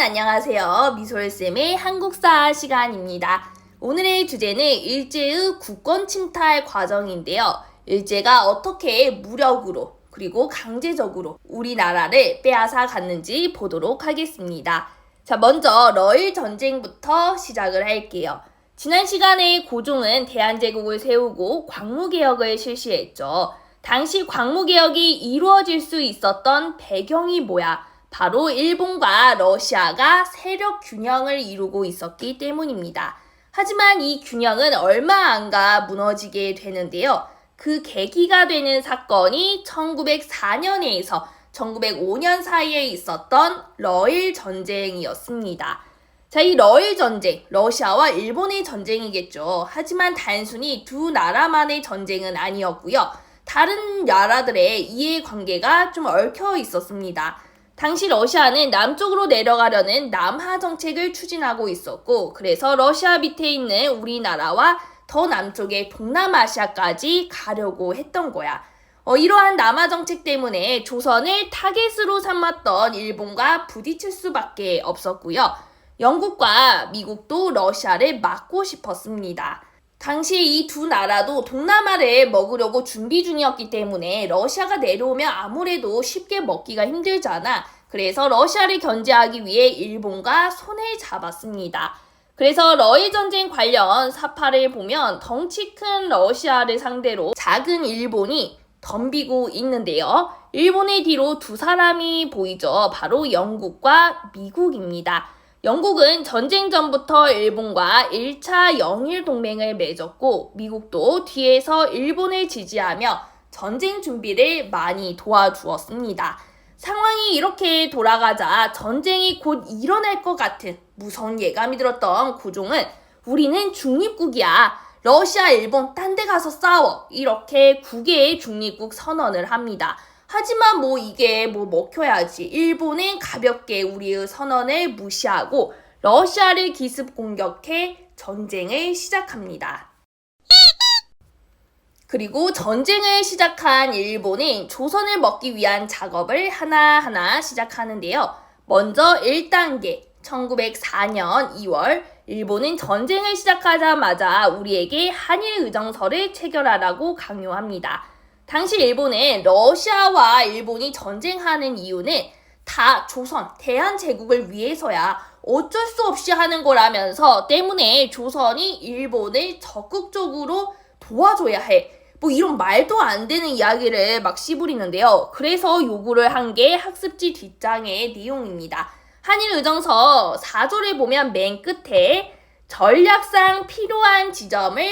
안녕하세요. 미솔쌤의 한국사 시간입니다. 오늘의 주제는 일제의 국권 침탈 과정인데요. 일제가 어떻게 무력으로 그리고 강제적으로 우리나라를 빼앗아 갔는지 보도록 하겠습니다. 자, 먼저 러일 전쟁부터 시작을 할게요. 지난 시간에 고종은 대한제국을 세우고 광무개혁을 실시했죠. 당시 광무개혁이 이루어질 수 있었던 배경이 뭐야? 바로 일본과 러시아가 세력 균형을 이루고 있었기 때문입니다. 하지만 이 균형은 얼마 안 가 무너지게 되는데요. 그 계기가 되는 사건이 1904년에서 1905년 사이에 있었던 러일 전쟁이었습니다. 자, 이 러일 전쟁, 러시아와 일본의 전쟁이겠죠. 하지만 단순히 두 나라만의 전쟁은 아니었고요. 다른 나라들의 이해관계가 좀 얽혀 있었습니다. 당시 러시아는 남쪽으로 내려가려는 남하 정책을 추진하고 있었고, 그래서 러시아 밑에 있는 우리나라와 더 남쪽의 동남아시아까지 가려고 했던 거야. 이러한 남하 정책 때문에 조선을 타겟으로 삼았던 일본과 부딪힐 수밖에 없었고요. 영국과 미국도 러시아를 막고 싶었습니다. 당시 이 두 나라도 동남아를 먹으려고 준비 중이었기 때문에 러시아가 내려오면 아무래도 쉽게 먹기가 힘들잖아. 그래서 러시아를 견제하기 위해 일본과 손을 잡았습니다. 그래서 러일 전쟁 관련 사파를 보면 덩치 큰 러시아를 상대로 작은 일본이 덤비고 있는데요. 일본의 뒤로 두 사람이 보이죠. 바로 영국과 미국입니다. 영국은 전쟁 전부터 일본과 1차 영일 동맹을 맺었고, 미국도 뒤에서 일본을 지지하며 전쟁 준비를 많이 도와주었습니다. 상황이 이렇게 돌아가자 전쟁이 곧 일어날 것 같은 무서운 예감이 들었던 고종은 우리는 중립국이야. 러시아, 일본 딴 데 가서 싸워. 이렇게 국외의 중립국 선언을 합니다. 하지만 이게 먹혀야지. 일본은 가볍게 우리의 선언을 무시하고 러시아를 기습 공격해 전쟁을 시작합니다. 그리고 전쟁을 시작한 일본은 조선을 먹기 위한 작업을 하나하나 시작하는데요. 먼저 1단계, 1904년 2월 일본은 전쟁을 시작하자마자 우리에게 한일의정서를 체결하라고 강요합니다. 당시 일본은 러시아와 일본이 전쟁하는 이유는 다 조선, 대한제국을 위해서야. 어쩔 수 없이 하는 거라면서 때문에 조선이 일본을 적극적으로 도와줘야 해. 이런 말도 안 되는 이야기를 막 씨부리는데요. 그래서 요구를 한 게 학습지 뒷장의 내용입니다. 한일의정서 4조를 보면 맨 끝에 전략상 필요한 지점을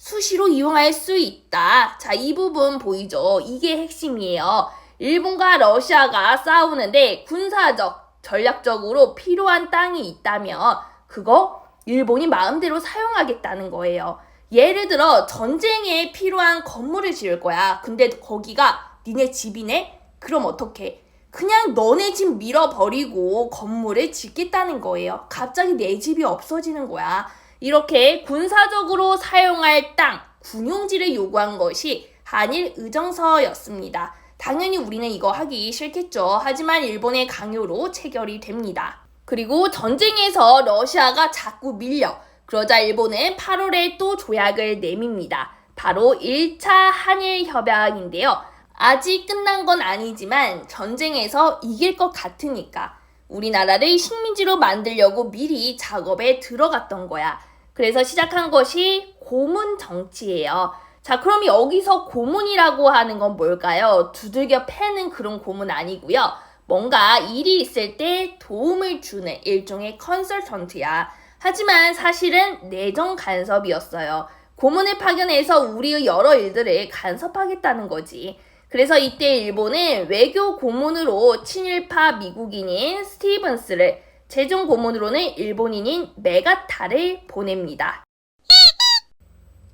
수시로 이용할 수 있다. 자, 이 부분 보이죠? 이게 핵심이에요. 일본과 러시아가 싸우는데 군사적, 전략적으로 필요한 땅이 있다면 그거 일본이 마음대로 사용하겠다는 거예요. 예를 들어 전쟁에 필요한 건물을 지을 거야. 근데 거기가 니네 집이네? 그럼 어떡해? 그냥 너네 집 밀어버리고 건물을 짓겠다는 거예요. 갑자기 내 집이 없어지는 거야. 이렇게 군사적으로 사용할 땅, 군용지를 요구한 것이 한일의정서였습니다. 당연히 우리는 이거 하기 싫겠죠. 하지만 일본의 강요로 체결이 됩니다. 그리고 전쟁에서 러시아가 자꾸 밀려. 그러자 일본은 8월에 또 조약을 내밉니다. 바로 1차 한일협약인데요. 아직 끝난 건 아니지만 전쟁에서 이길 것 같으니까 우리나라를 식민지로 만들려고 미리 작업에 들어갔던 거야. 그래서 시작한 것이 고문 정치예요. 자, 그럼 여기서 고문이라고 하는 건 뭘까요? 두들겨 패는 그런 고문 아니고요. 뭔가 일이 있을 때 도움을 주는 일종의 컨설턴트야. 하지만 사실은 내정 간섭이었어요. 고문을 파견해서 우리의 여러 일들을 간섭하겠다는 거지. 그래서 이때 일본은 외교 고문으로 친일파 미국인인 스티븐스를, 최종 고문으로는 일본인인 메가타를 보냅니다.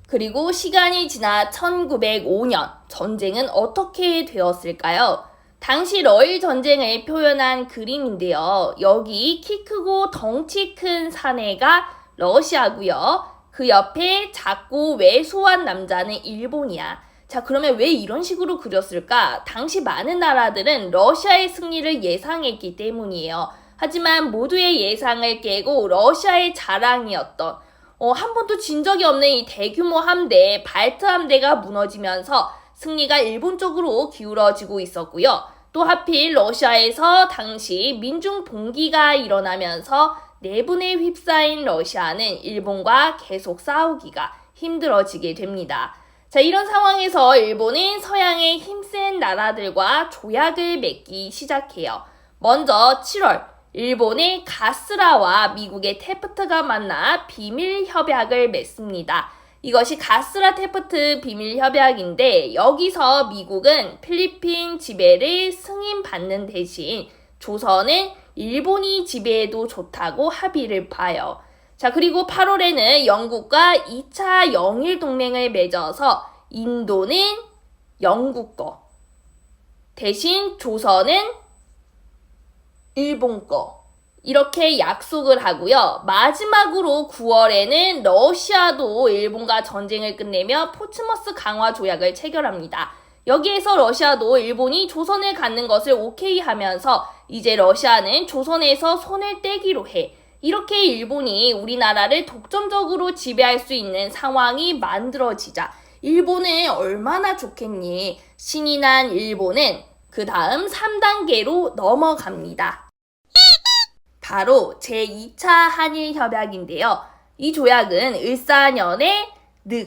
그리고 시간이 지나 1905년, 전쟁은 어떻게 되었을까요? 당시 러일 전쟁을 표현한 그림인데요. 여기 키 크고 덩치 큰 사내가 러시아고요. 그 옆에 작고 왜소한 남자는 일본이야. 자, 그러면 왜 이런 식으로 그렸을까? 당시 많은 나라들은 러시아의 승리를 예상했기 때문이에요. 하지만 모두의 예상을 깨고 러시아의 자랑이었던 한 번도 진 적이 없는 이 대규모 함대, 발트 함대가 무너지면서 승리가 일본 쪽으로 기울어지고 있었고요. 또 하필 러시아에서 당시 민중 봉기가 일어나면서 내분에 휩싸인 러시아는 일본과 계속 싸우기가 힘들어지게 됩니다. 자, 이런 상황에서 일본은 서양의 힘센 나라들과 조약을 맺기 시작해요. 먼저 7월, 일본의 가스라와 미국의 테프트가 만나 비밀 협약을 맺습니다. 이것이 가스라 테프트 비밀 협약인데 여기서 미국은 필리핀 지배를 승인받는 대신 조선은 일본이 지배해도 좋다고 합의를 봐요. 자, 그리고 8월에는 영국과 2차 영일 동맹을 맺어서 인도는 영국 거, 대신 조선은 일본 거, 이렇게 약속을 하고요. 마지막으로 9월에는 러시아도 일본과 전쟁을 끝내며 포츠머스 강화 조약을 체결합니다. 여기에서 러시아도 일본이 조선을 갖는 것을 오케이 하면서 이제 러시아는 조선에서 손을 떼기로 해. 이렇게 일본이 우리나라를 독점적으로 지배할 수 있는 상황이 만들어지자 일본은 얼마나 좋겠니? 신이 난 일본은 그 다음 3단계로 넘어갑니다. 바로 제2차 한일협약인데요. 이 조약은 을사년에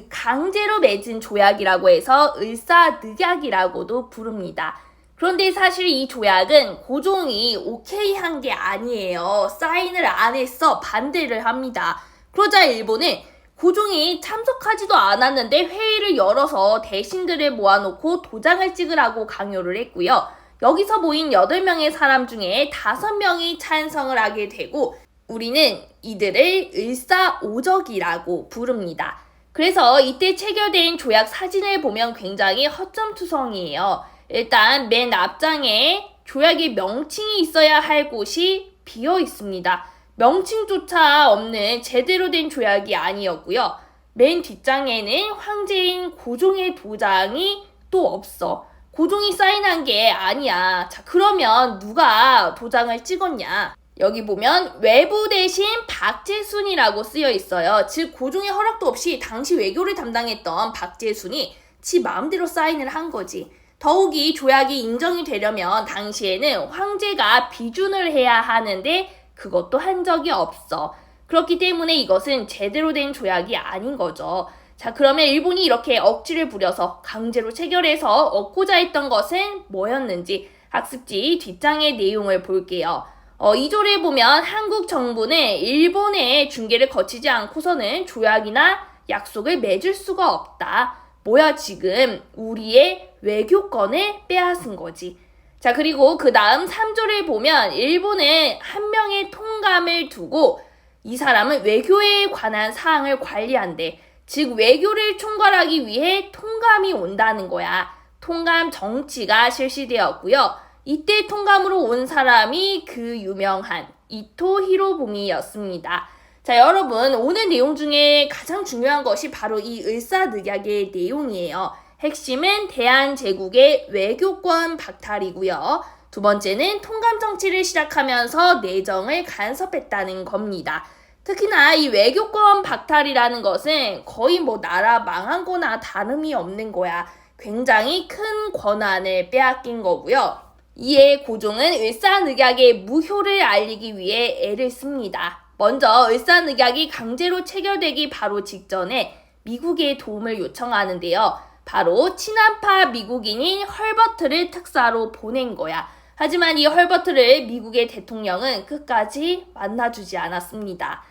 강제로 맺은 조약이라고 해서 을사늑약이라고도 부릅니다. 그런데 사실 이 조약은 고종이 오케이 한 게 아니에요. 사인을 안 했어. 반대를 합니다. 그러자 일본은 고종이 참석하지도 않았는데 회의를 열어서 대신들을 모아놓고 도장을 찍으라고 강요를 했고요. 여기서 모인 8명의 사람 중에 5명이 찬성을 하게 되고 우리는 이들을 을사오적이라고 부릅니다. 그래서 이때 체결된 조약 사진을 보면 굉장히 허점투성이에요. 일단 맨 앞장에 조약의 명칭이 있어야 할 곳이 비어 있습니다. 명칭조차 없는 제대로 된 조약이 아니었고요. 맨 뒷장에는 황제인 고종의 도장이 또 없어. 고종이 사인한 게 아니야. 자, 그러면 누가 도장을 찍었냐? 여기 보면 외부 대신 박재순이라고 쓰여 있어요. 즉 고종의 허락도 없이 당시 외교를 담당했던 박재순이 지 마음대로 사인을 한 거지. 더욱이 조약이 인정이 되려면 당시에는 황제가 비준을 해야 하는데 그것도 한 적이 없어. 그렇기 때문에 이것은 제대로 된 조약이 아닌 거죠. 자, 그러면 일본이 이렇게 억지를 부려서 강제로 체결해서 얻고자 했던 것은 뭐였는지 학습지 뒷장의 내용을 볼게요. 2조를 보면 한국 정부는 일본의 중개를 거치지 않고서는 조약이나 약속을 맺을 수가 없다. 뭐야 지금 우리의 외교권을 빼앗은 거지. 자, 그리고 그 다음 3조를 보면 일본은 한 명의 통감을 두고 이 사람은 외교에 관한 사항을 관리한대. 즉 외교를 총괄하기 위해 통감이 온다는 거야. 통감 정치가 실시되었고요. 이때 통감으로 온 사람이 그 유명한 이토 히로부미였습니다. 자, 여러분 오늘 내용 중에 가장 중요한 것이 바로 이 을사늑약의 내용이에요. 핵심은 대한제국의 외교권 박탈이고요. 두 번째는 통감 정치를 시작하면서 내정을 간섭했다는 겁니다. 특히나 이 외교권 박탈이라는 것은 거의 나라 망한 거나 다름이 없는 거야. 굉장히 큰 권한을 빼앗긴 거고요. 이에 고종은 을사늑약의 무효를 알리기 위해 애를 씁니다. 먼저 을사늑약이 강제로 체결되기 바로 직전에 미국의 도움을 요청하는데요. 바로 친한파 미국인인 헐버트를 특사로 보낸 거야. 하지만 이 헐버트를 미국의 대통령은 끝까지 만나주지 않았습니다.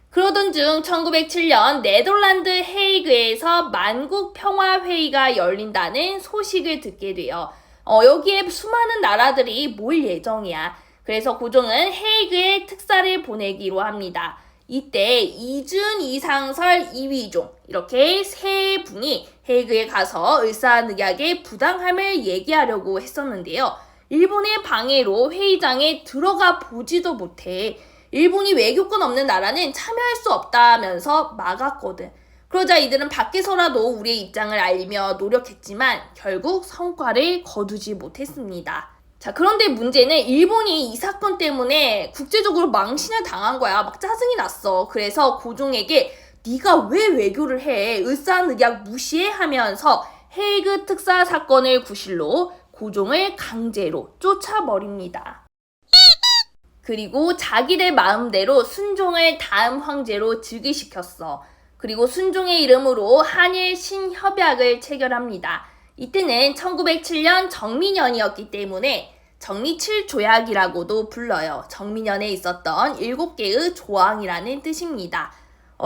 그러던 중 1907년 네덜란드 헤이그에서 만국 평화회의가 열린다는 소식을 듣게 돼요. 여기에 수많은 나라들이 모일 예정이야. 그래서 고종은 헤이그에 특사를 보내기로 합니다. 이때 이준, 이상설, 이휘종 이렇게 세 분이 헤이그에 가서 을사늑약의 부당함을 얘기하려고 했었는데요. 일본의 방해로 회의장에 들어가 보지도 못해. 일본이 외교권 없는 나라는 참여할 수 없다면서 막았거든. 그러자 이들은 밖에서라도 우리의 입장을 알리며 노력했지만 결국 성과를 거두지 못했습니다. 자, 그런데 문제는 일본이 이 사건 때문에 국제적으로 망신을 당한 거야. 막 짜증이 났어. 그래서 고종에게 네가 왜 외교를 해? 을사늑약 무시해? 하면서 헤이그 특사 사건을 구실로 고종을 강제로 쫓아버립니다. 그리고 자기들 마음대로 순종을 다음 황제로 즉위시켰어. 그리고 순종의 이름으로 한일 신협약을 체결합니다. 이때는 1907년 정민연이었기 때문에 정리7조약이라고도 불러요. 정민연에 있었던 7개의 조항이라는 뜻입니다.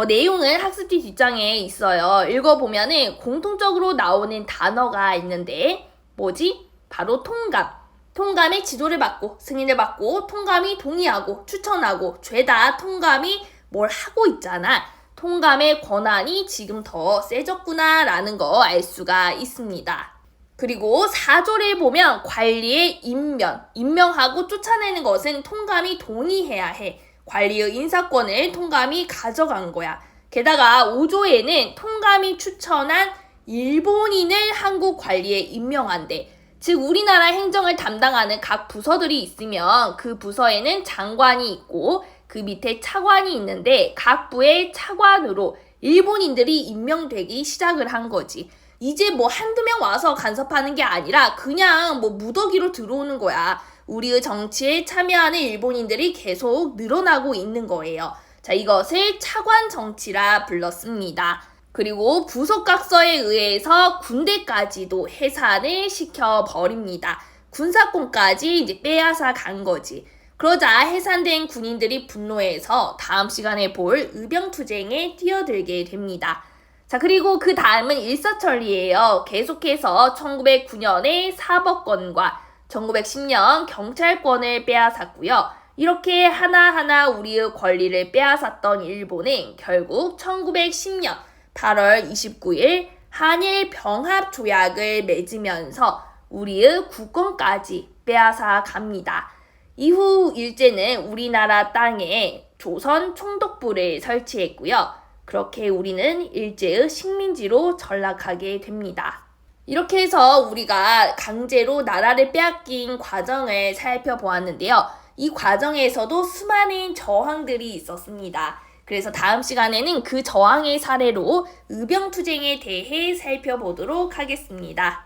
내용은 학습지 뒷장에 있어요. 읽어보면은 공통적으로 나오는 단어가 있는데 뭐지? 바로 통감. 통감의 지도를 받고 승인을 받고 통감이 동의하고 추천하고 죄다 통감이 뭘 하고 있잖아. 통감의 권한이 지금 더 세졌구나 라는 거 알 수가 있습니다. 그리고 4조를 보면 관리의 임명하고 쫓아내는 것은 통감이 동의해야 해. 관리의 인사권을 통감이 가져간 거야. 게다가 5조에는 통감이 추천한 일본인을 한국 관리에 임명한대. 즉 우리나라 행정을 담당하는 각 부서들이 있으면 그 부서에는 장관이 있고 그 밑에 차관이 있는데 각 부의 차관으로 일본인들이 임명되기 시작을 한 거지. 이제 뭐 한두 명 와서 간섭하는 게 아니라 그냥 뭐 무더기로 들어오는 거야. 우리의 정치에 참여하는 일본인들이 계속 늘어나고 있는 거예요. 자, 이것을 차관 정치라 불렀습니다. 그리고 부속각서에 의해서 군대까지도 해산을 시켜버립니다. 군사권까지 이제 빼앗아 간 거지. 그러자 해산된 군인들이 분노해서 다음 시간에 볼 의병투쟁에 뛰어들게 됩니다. 자, 그리고 그 다음은 일사천리예요. 계속해서 1909년에 사법권과 1910년 경찰권을 빼앗았고요. 이렇게 하나하나 우리의 권리를 빼앗았던 일본은 결국 1910년 8월 29일 한일 병합조약을 맺으면서 우리의 국권까지 빼앗아 갑니다. 이후 일제는 우리나라 땅에 조선 총독부를 설치했고요. 그렇게 우리는 일제의 식민지로 전락하게 됩니다. 이렇게 해서 우리가 강제로 나라를 빼앗긴 과정을 살펴보았는데요. 이 과정에서도 수많은 저항들이 있었습니다. 그래서 다음 시간에는 그 저항의 사례로 의병투쟁에 대해 살펴보도록 하겠습니다.